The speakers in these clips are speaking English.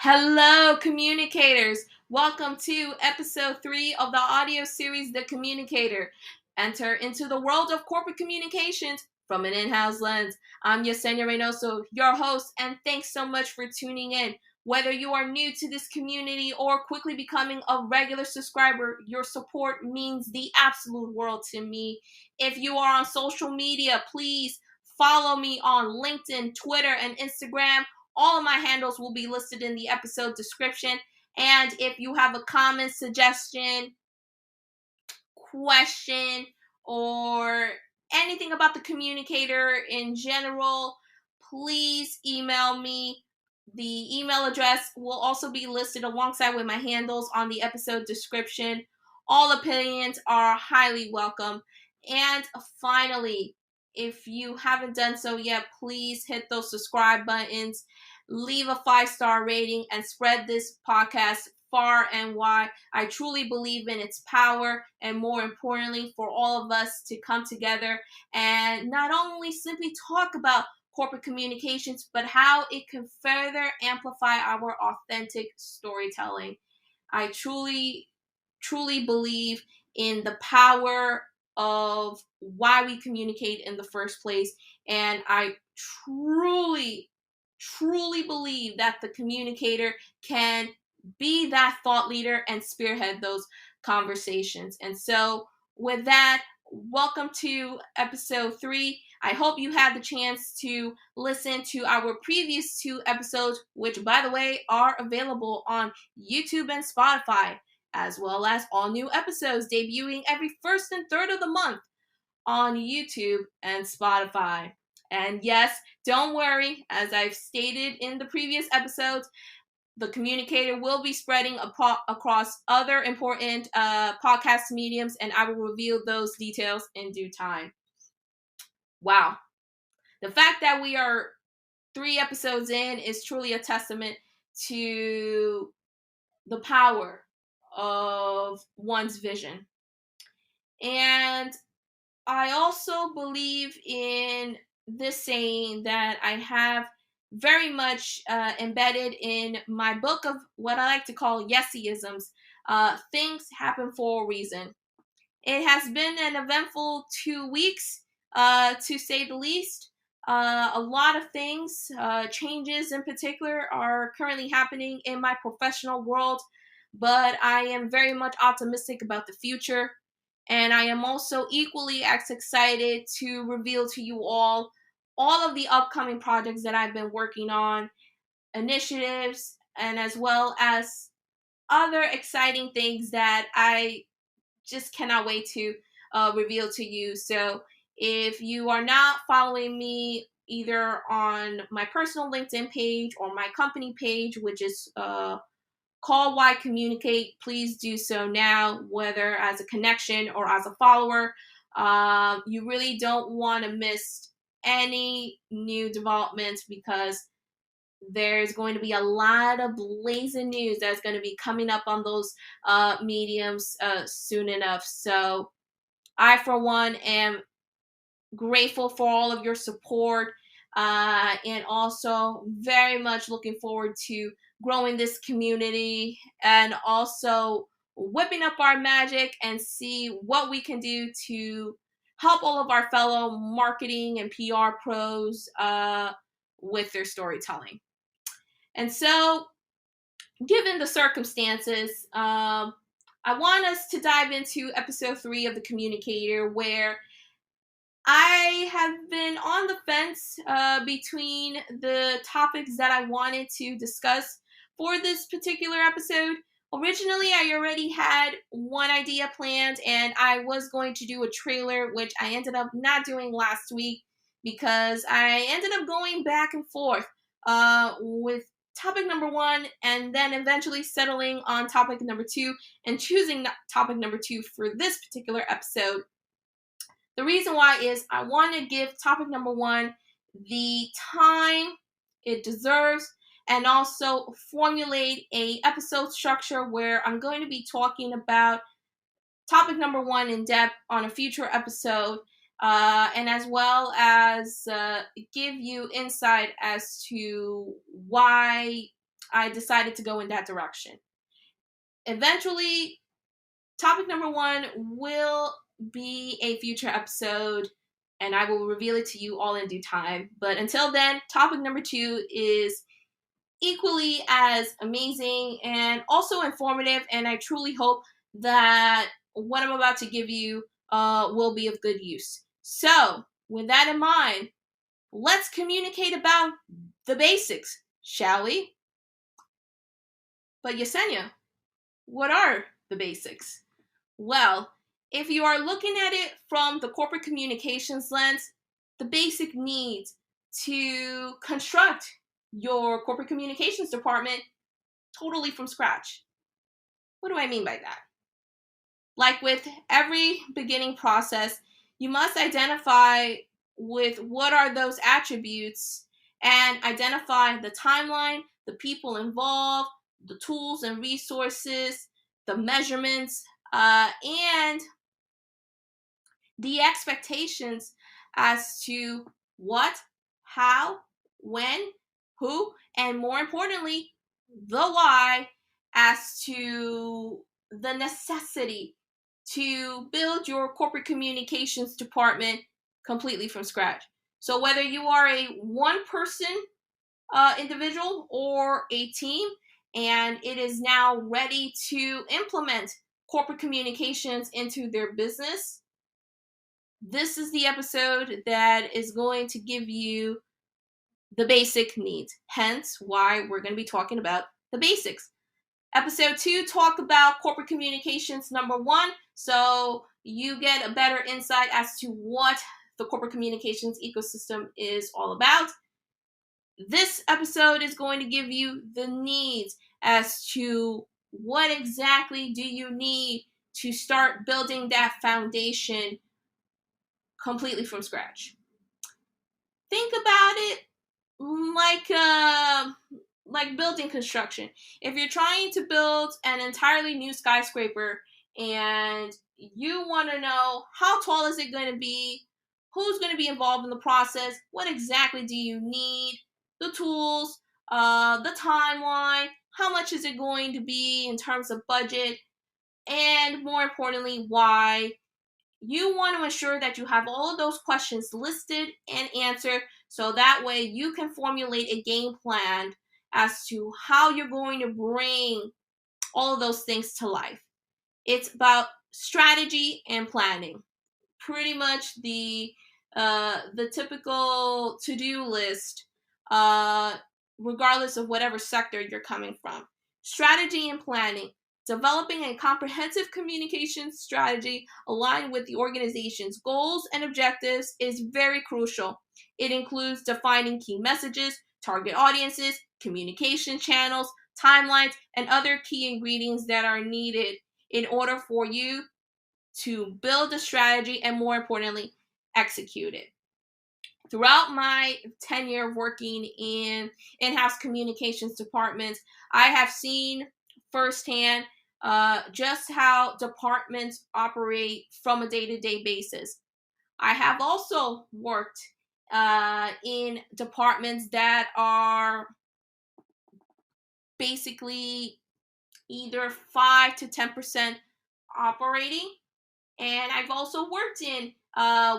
Hello, communicators. Welcome to episode 3 of the audio series, The Communicator. Enter into the world of corporate communications from an in-house lens. I'm Yesenia Reynoso, your host, and thanks so much for tuning in. Whether you are new to this community or quickly becoming a regular subscriber, your support means the absolute world to me. If you are on social media, please follow me on LinkedIn, Twitter, and Instagram. All of my handles will be listed in the episode description. And if you have a comment, suggestion, question, or anything about the communicator in general, please email me. The email address will also be listed alongside with my handles on the episode description. All opinions are highly welcome. And finally, if you haven't done so yet, please hit those subscribe buttons, leave a 5-star rating, and spread this podcast far and wide. I truly believe in its power, and more importantly, for all of us to come together and not only simply talk about corporate communications, but how it can further amplify our authentic storytelling. I truly believe in the power of why we communicate in the first place, and I truly believe that the communicator can be that thought leader and spearhead those conversations. And so, with that, welcome to episode 3. I hope you had the chance to listen to our previous 2 episodes, which, by the way, are available on YouTube and Spotify, as well as all new episodes debuting every first and third of the month on YouTube and Spotify. And yes, don't worry, as I've stated in the previous episodes, the communicator will be spreading across other important podcast mediums, and I will reveal those details in due time. Wow. The fact that we are 3 episodes in is truly a testament to the power of one's vision. And I also believe in this saying that I have very much embedded in my book of what I like to call Yesieisms. Things happen for a reason. It has been an eventful 2 weeks, to say the least. A lot of things, changes in particular, are currently happening in my professional world, but I am very much optimistic about the future. And I am also equally as excited to reveal to you all of the upcoming projects that I've been working on, initiatives, and as well as other exciting things that I just cannot wait to reveal to you. So if you are not following me either on my personal LinkedIn page or my company page, which is Call Why Communicate, please do so now, whether as a connection or as a follower. You really don't want to miss any new developments, because there's going to be a lot of blazing news that's going to be coming up on those mediums soon enough. So I, for one, am grateful for all of your support, and also very much looking forward to growing this community and also whipping up our magic and see what we can do to help all of our fellow marketing and PR pros with their storytelling. And so, given the circumstances, I want us to dive into episode 3 of The Communicator, where I have been on the fence between the topics that I wanted to discuss for this particular episode. Originally, I already had one idea planned, and I was going to do a trailer, which I ended up not doing last week because I ended up going back and forth with topic number 1 and then eventually settling on topic number 2 and choosing topic number 2 for this particular episode. The reason why is I want to give topic number 1 the time it deserves, and also formulate a episode structure where I'm going to be talking about topic number 1 in depth on a future episode, and as well as give you insight as to why I decided to go in that direction. Eventually, topic number 1 will be a future episode, and I will reveal it to you all in due time. But until then, topic number 2 is equally as amazing and also informative, and I truly hope that what I'm about to give you will be of good use. So, with that in mind, let's communicate about the basics, shall we? But Yesenia, what are the basics? Well, if you are looking at it from the corporate communications lens, the basic needs to construct your corporate communications department totally from scratch. What do I mean by that? Like with every beginning process, you must identify with what are those attributes and identify the timeline, the people involved, the tools and resources, the measurements, and the expectations as to what, how, when, who, and more importantly, the why, as to the necessity to build your corporate communications department completely from scratch. So whether you are a one person individual or a team, and it is now ready to implement corporate communications into their business, this is the episode that is going to give you the basic needs. Hence, why we're going to be talking about the basics. Episode 2, talk about corporate communications number 1, so you get a better insight as to what the corporate communications ecosystem is all about. This episode is going to give you the needs as to what exactly do you need to start building that foundation completely from scratch. Think about it like building construction. If you're trying to build an entirely new skyscraper and you want to know how tall is it going to be, who's going to be involved in the process, what exactly do you need, the tools, the timeline, how much is it going to be in terms of budget, and more importantly, why. You want to ensure that you have all of those questions listed and answered so that way you can formulate a game plan as to how you're going to bring all of those things to life. It's about strategy and planning. Pretty much the typical to-do list, regardless of whatever sector you're coming from. Strategy and planning. Developing a comprehensive communication strategy aligned with the organization's goals and objectives is very crucial. It includes defining key messages, target audiences, communication channels, timelines, and other key ingredients that are needed in order for you to build a strategy and, more importantly, execute it. Throughout my tenure working in in-house communications departments, I have seen firsthand just how departments operate from a day-to-day basis. I have also worked in departments that are basically either 5 to 10% operating, and I've also worked in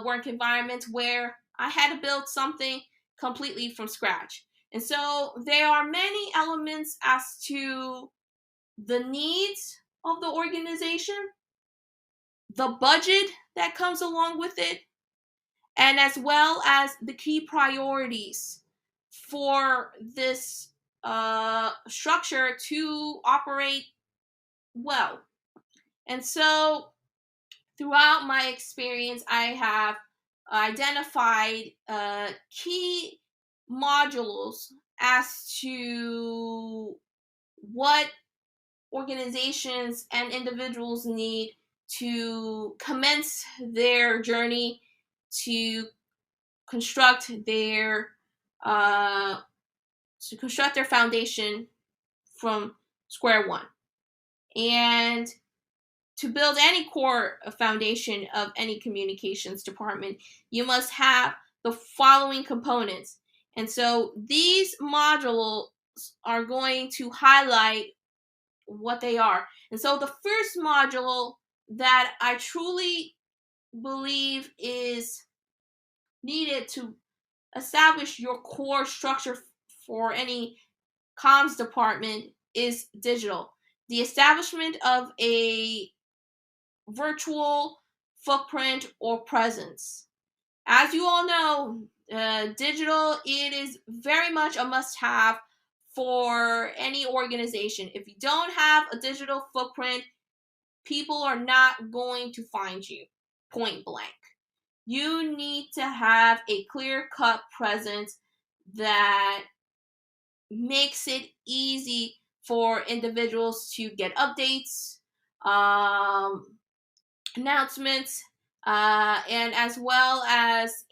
work environments where I had to build something completely from scratch. And so there are many elements as to the needs of the organization, the budget that comes along with it, and as well as the key priorities for this structure to operate well. And so throughout my experience, I have identified key modules as to what organizations and individuals need to commence their journey to construct their foundation from square one. And to build any core foundation of any communications department, you must have the following components. And so these modules are going to highlight what they are. And so the first module that I truly believe is needed to establish your core structure for any comms department is digital. The establishment of a virtual footprint or presence. As you all know, digital, it is very much a must-have for any organization. If you don't have a digital footprint, people are not going to find you, point blank. You need to have a clear-cut presence that makes it easy for individuals to get updates, announcements, and as well as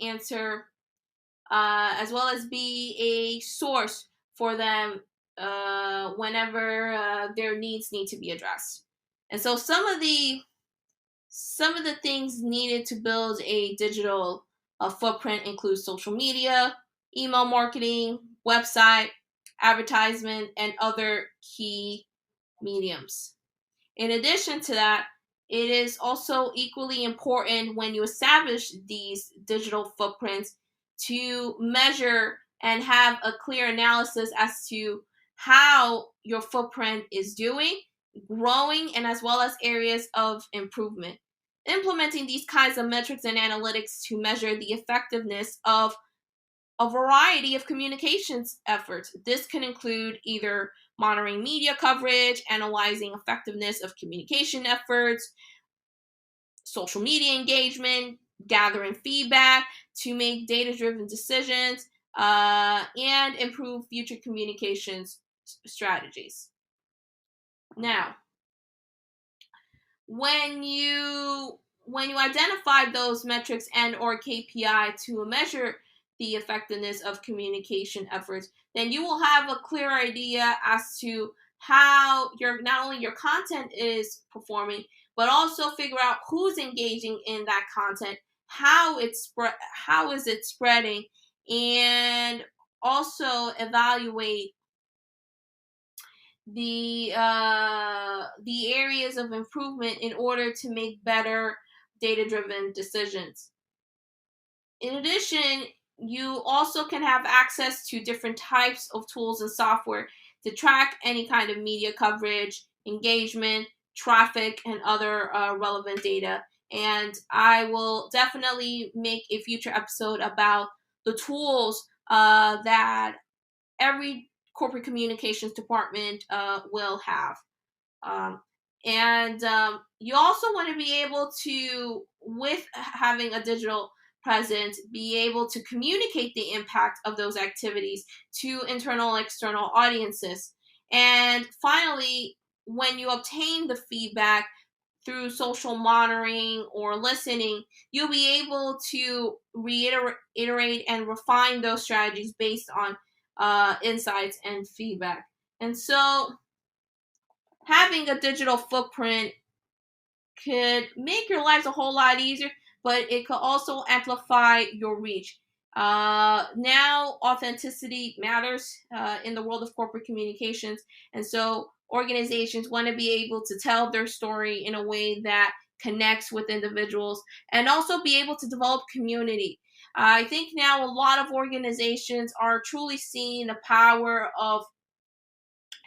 be a source for them whenever their needs need to be addressed. And so some of the things needed to build a digital footprint include social media, email marketing, website, advertisement, and other key mediums. In addition to that, it is also equally important when you establish these digital footprints to measure and have a clear analysis as to how your footprint is doing, growing, and as well as areas of improvement. Implementing these kinds of metrics and analytics to measure the effectiveness of a variety of communications efforts. This can include either monitoring media coverage, analyzing effectiveness of communication efforts, social media engagement, gathering feedback to make data-driven decisions, and improve future communications strategies. Now, when you identify those metrics and or KPI to measure the effectiveness of communication efforts, then you will have a clear idea as to how not only your content is performing, but also figure out who's engaging in that content, how is it spreading, and also evaluate the areas of improvement in order to make better data-driven decisions. In addition, you also can have access to different types of tools and software to track any kind of media coverage, engagement, traffic, and other relevant data. And I will definitely make a future episode about the tools that every corporate communications department will have. And you also want to be able to, with having a digital presence, be able to communicate the impact of those activities to internal and external audiences. And finally, when you obtain the feedback through social monitoring or listening, you'll be able to reiterate and refine those strategies based on insights and feedback. And so having a digital footprint could make your lives a whole lot easier, but it could also amplify your reach. Now, authenticity matters in the world of corporate communications, and so organizations want to be able to tell their story in a way that connects with individuals and also be able to develop community. I think now a lot of organizations are truly seeing the power of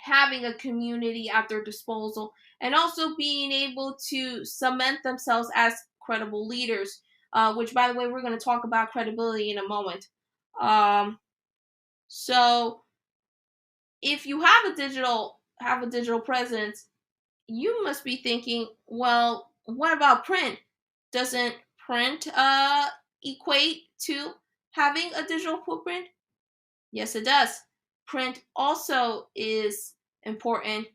having a community at their disposal and also being able to cement themselves as credible leaders, which, by the way, we're going to talk about credibility in a moment. So if you have a digital presence, you must be thinking, well, what about print? Doesn't print equate to having a digital footprint? Yes, it does. Print also is important,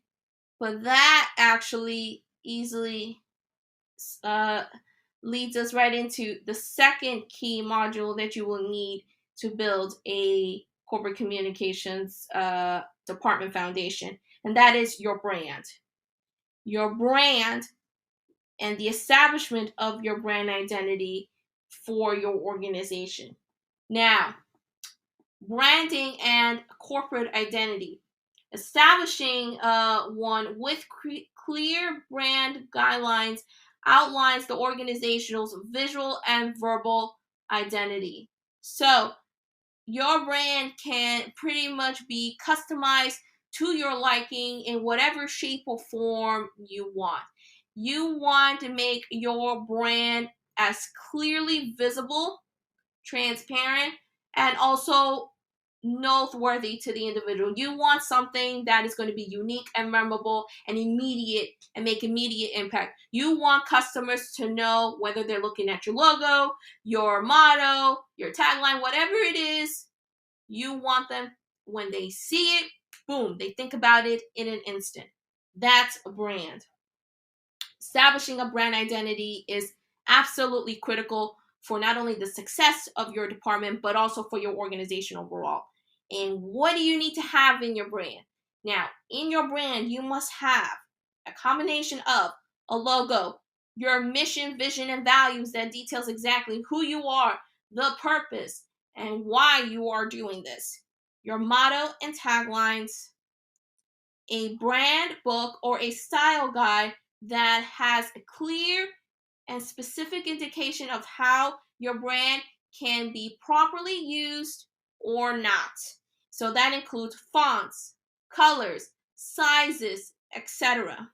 but that actually easily leads us right into the second key module that you will need to build a corporate communications department foundation, and that is your brand. Your brand and the establishment of your brand identity for your organization. Now, branding and corporate identity. Establishing one with clear brand guidelines outlines the organization's visual and verbal identity. So your brand can pretty much be customized to your liking in whatever shape or form you want. You want to make your brand as clearly visible, transparent, and also noteworthy to the individual. You want something that is going to be unique and memorable and immediate and make immediate impact. You want customers to know whether they're looking at your logo, your motto, your tagline, whatever it is, you want them, when they see it, boom, they think about it in an instant. That's a brand. Establishing a brand identity is absolutely critical for not only the success of your department, but also for your organization overall. And what do you need to have in your brand? Now, in your brand, you must have a combination of a logo, your mission, vision, and values that details exactly who you are, the purpose, and why you are doing this, your motto and taglines, a brand book or a style guide that has a clear and specific indication of how your brand can be properly used or not. So that includes fonts, colors, sizes, etc.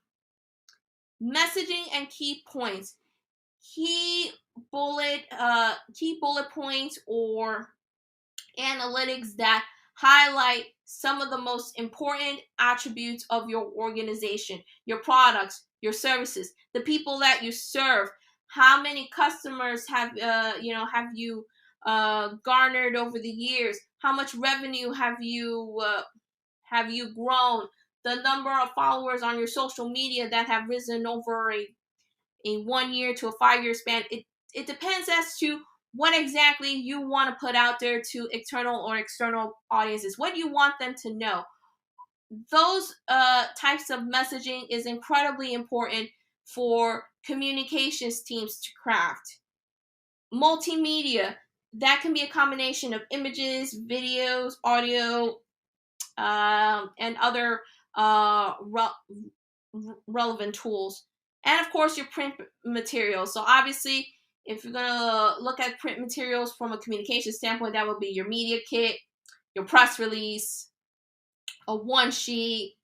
Messaging and key points. Key bullet points or analytics that highlight some of the most important attributes of your organization, your products, your services, the people that you serve. How many customers have you garnered over the years? How much revenue have you grown? The number of followers on your social media that have risen over a 1 year to a 5 year span. It depends as to what exactly you want to put out there to internal or external audiences. What do you want them to know? Those types of messaging is incredibly important for communications teams to craft. Multimedia, that can be a combination of images, videos, audio, and other relevant tools. And of course, your print materials. So obviously, if you're going to look at print materials from a communication standpoint, that would be your media kit, your press release, a one sheet,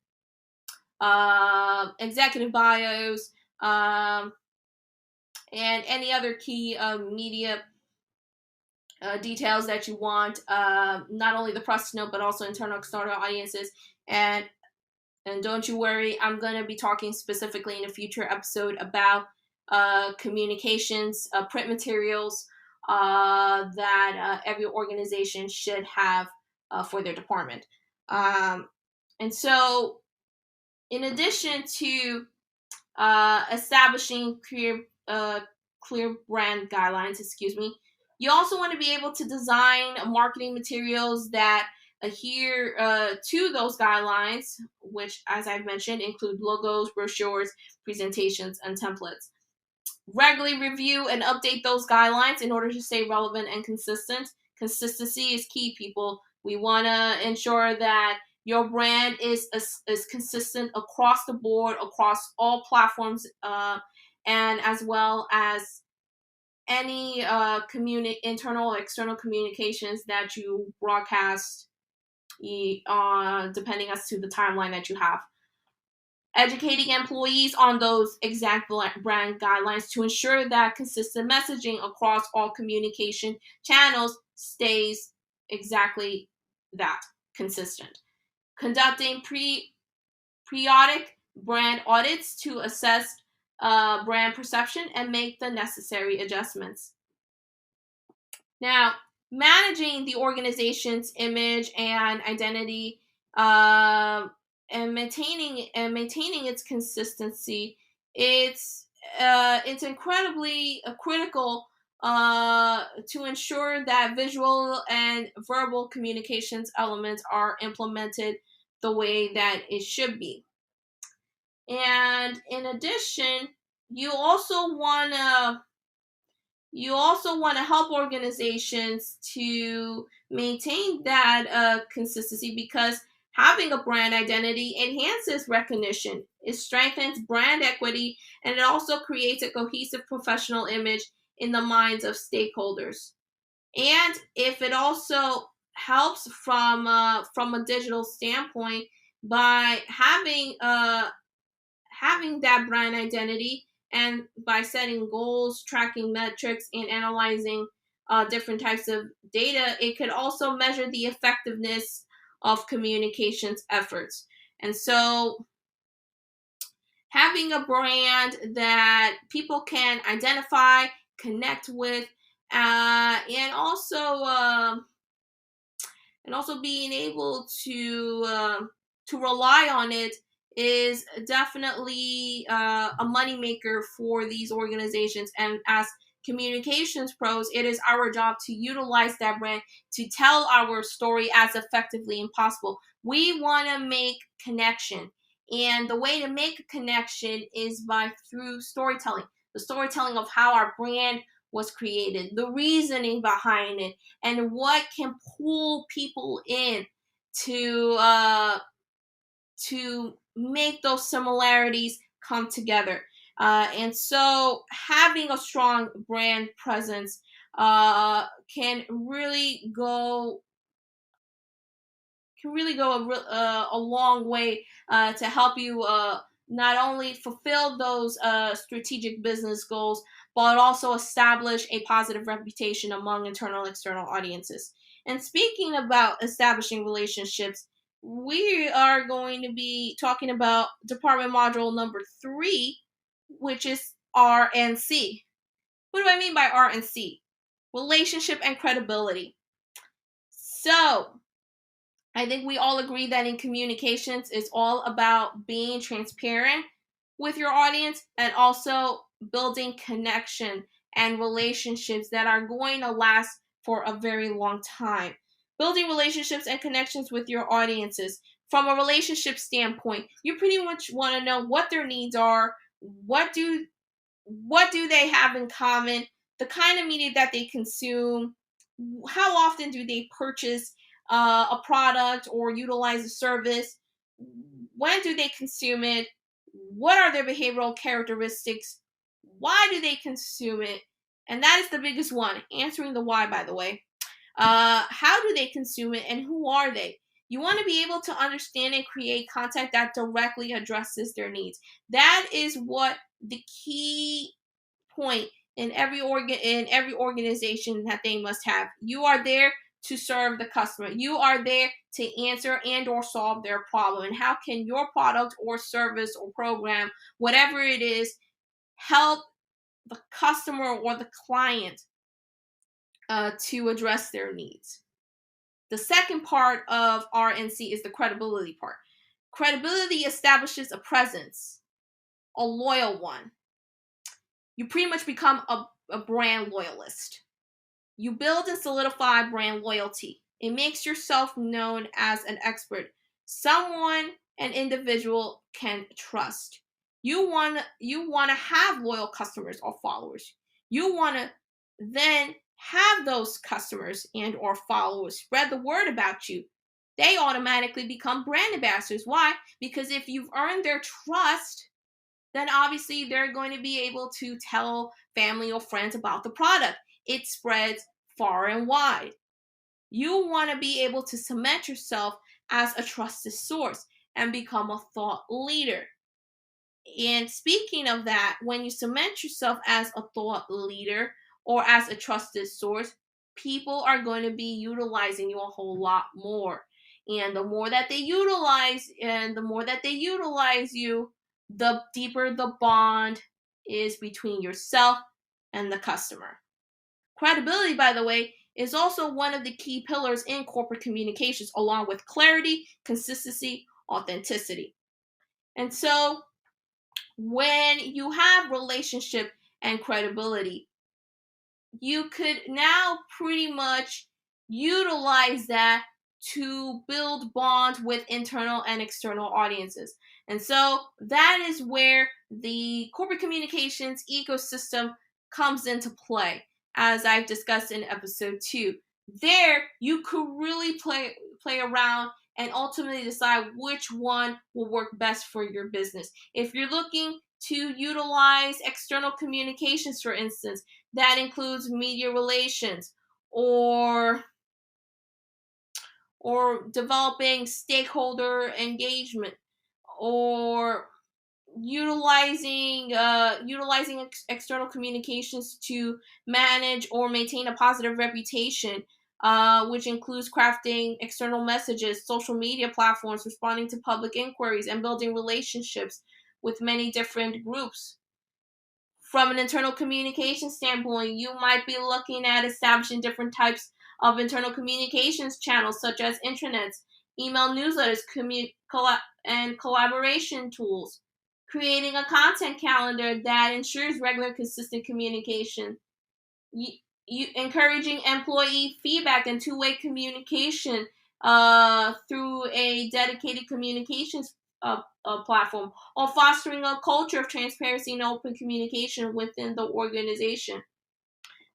executive bios, and any other key media details that you want, not only the press to know, but also internal, external audiences. And don't you worry, I'm going to be talking specifically in a future episode about communications, print materials that every organization should have for their department. And so, in addition to establishing clear brand guidelines, you also want to be able to design marketing materials that adhere to those guidelines, which, as I've mentioned, include logos, brochures, presentations, and templates. Regularly review and update those guidelines in order to stay relevant and consistent. Consistency is key, people. We want to ensure that your brand is consistent across the board, across all platforms, and as well as any internal or external communications that you broadcast, depending as to the timeline that you have. Educating employees on those exact brand guidelines to ensure that consistent messaging across all communication channels stays exactly that, consistent. Conducting periodic brand audits to assess brand perception and make the necessary adjustments. Now, managing the organization's image and identity and maintaining its consistency, it's incredibly critical to ensure that visual and verbal communications elements are implemented the way that it should be. And in addition, you also want to help organizations to maintain that consistency, because Having a brand identity enhances recognition. It strengthens brand equity, and it also creates a cohesive professional image in the minds of stakeholders. And if it also helps from a digital standpoint by having that brand identity, and by setting goals, tracking metrics, and analyzing different types of data, it could also measure the effectiveness of communications efforts. And so, having a brand that people can identify, connect with, and also being able to rely on it is definitely a moneymaker for these organizations. And as communications pros, it is our job to utilize that brand to tell our story as effectively as possible. We want to make connection, and the way to make a connection is by through storytelling. The storytelling of how our brand was created, the reasoning behind it, and what can pull people in to make those similarities come together. And so, having a strong brand presence can really go a long way to help you not only fulfill those strategic business goals, but also establish a positive reputation among internal and external audiences. And speaking about establishing relationships, we are going to be talking about department module number 3, which is R and C. What do I mean by R and C? Relationship and credibility. So, I think we all agree that in communications, it's all about being transparent with your audience and also building connection and relationships that are going to last for a very long time. Building relationships and connections with your audiences. From a relationship standpoint, you pretty much want to know what their needs are, what do they have in common, the kind of media that they consume, how often do they purchase a product or utilize a service, when do they consume it, what are their behavioral characteristics, why do they consume it, and that is the biggest one, answering the why, by the way. How do they consume it, and who are they? You want to be able to understand and create content that directly addresses their needs. That is what the key point in every organization that they must have. You are there to serve the customer. You are there to answer and or solve their problem. And how can your product or service or program, whatever it is, help the customer or the client to address their needs? The second part of RNC is the credibility part. Credibility establishes a presence, a loyal one. You pretty much become a brand loyalist. You build and solidify brand loyalty. It makes yourself known as an expert, someone an individual can trust. You want to have loyal customers or followers. You want to then have those customers and or followers spread the word about you. They automatically become brand ambassadors. Why? Because if you've earned their trust, then obviously they're going to be able to tell family or friends about the product. It spreads far and wide. You want to be able to cement yourself as a trusted source and become a thought leader. And speaking of that, when you cement yourself as a thought leader or as a trusted source, people are going to be utilizing you a whole lot more. And the more that they utilize you, the deeper the bond is between yourself and the customer. Credibility, by the way, is also one of the key pillars in corporate communications, along with clarity, consistency, authenticity. And so, when you have relationship and credibility, you could now pretty much utilize that to build bonds with internal and external audiences. And so that is where the corporate communications ecosystem comes into play, as I've discussed in episode 2. There, you could really play around and ultimately decide which one will work best for your business. If you're looking to utilize external communications, for instance, that includes media relations or developing stakeholder engagement or utilizing external communications to manage or maintain a positive reputation, which includes crafting external messages, social media platforms, responding to public inquiries, and building relationships with many different groups. From an internal communication standpoint, you might be looking at establishing different types of internal communications channels, such as intranets, email newsletters, and collaboration tools. Creating a content calendar that ensures regular, consistent communication. You encouraging employee feedback and two-way communication through a dedicated communications platform, or fostering a culture of transparency and open communication within the organization.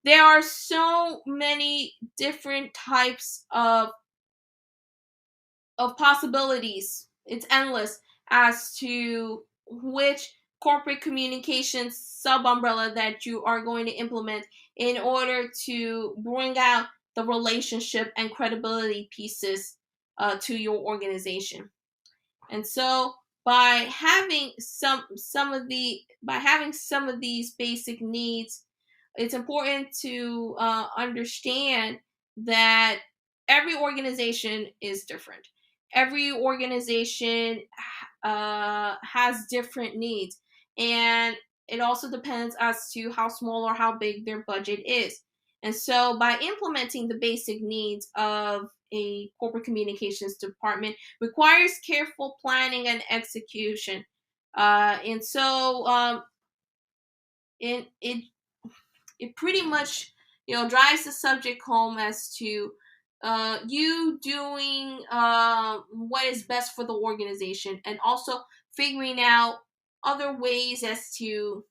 There are so many different types of possibilities. It's endless as to which corporate communications sub umbrella that you are going to implement in order to bring out the relationship and credibility pieces to your organization. And so by having some of these basic needs, it's important to understand that every organization is different. Every organization has different needs, and it also depends as to how small or how big their budget is. And so by implementing the basic needs of a corporate communications department requires careful planning and execution. And so it pretty much drives the subject home as to you doing what is best for the organization, and also figuring out other ways as to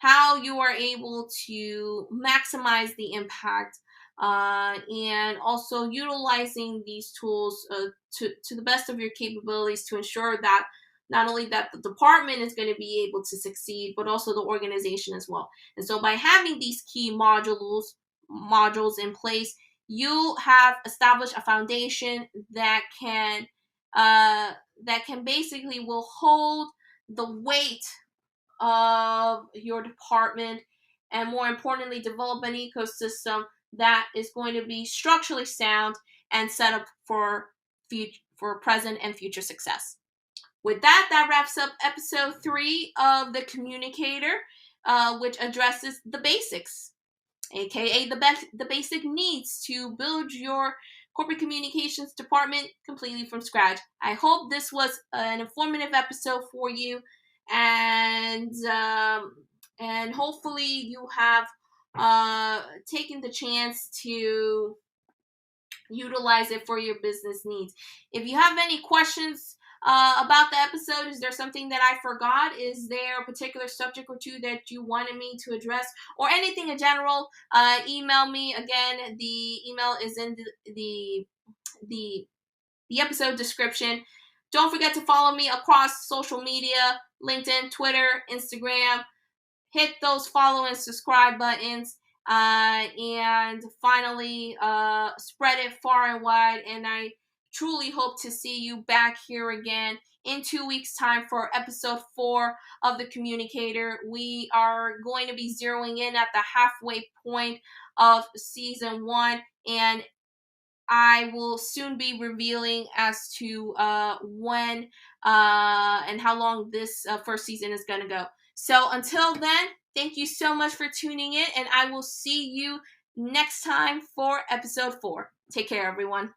how you are able to maximize the impact, and also utilizing these tools to the best of your capabilities to ensure that not only that the department is going to be able to succeed, but also the organization as well. And so by having these key modules in place, you have established a foundation that can basically will hold the weight of your department, and more importantly, develop an ecosystem that is going to be structurally sound and set up for present and future success. With that, that wraps up episode 3 of the Communicator, which addresses the basics, aka the basic needs to build your corporate communications department completely from scratch. I hope this was an informative episode for you, and hopefully you have taken the chance to utilize it for your business needs. If you have any questions about the episode, is there something that I forgot? Is there a particular subject or two that you wanted me to address, or anything in general? Email me. Again, the email is in the episode description. Don't forget to follow me across social media: LinkedIn, Twitter, Instagram. Hit those follow and subscribe buttons. And finally, spread it far and wide. And I truly hope to see you back here again in 2 weeks' time for episode 4 of the Communicator. We are going to be zeroing in at the halfway point of season 1, and I will soon be revealing as to when and how long this first season is going to go. So until then, thank you so much for tuning in, and I will see you next time for episode 4. Take care, everyone.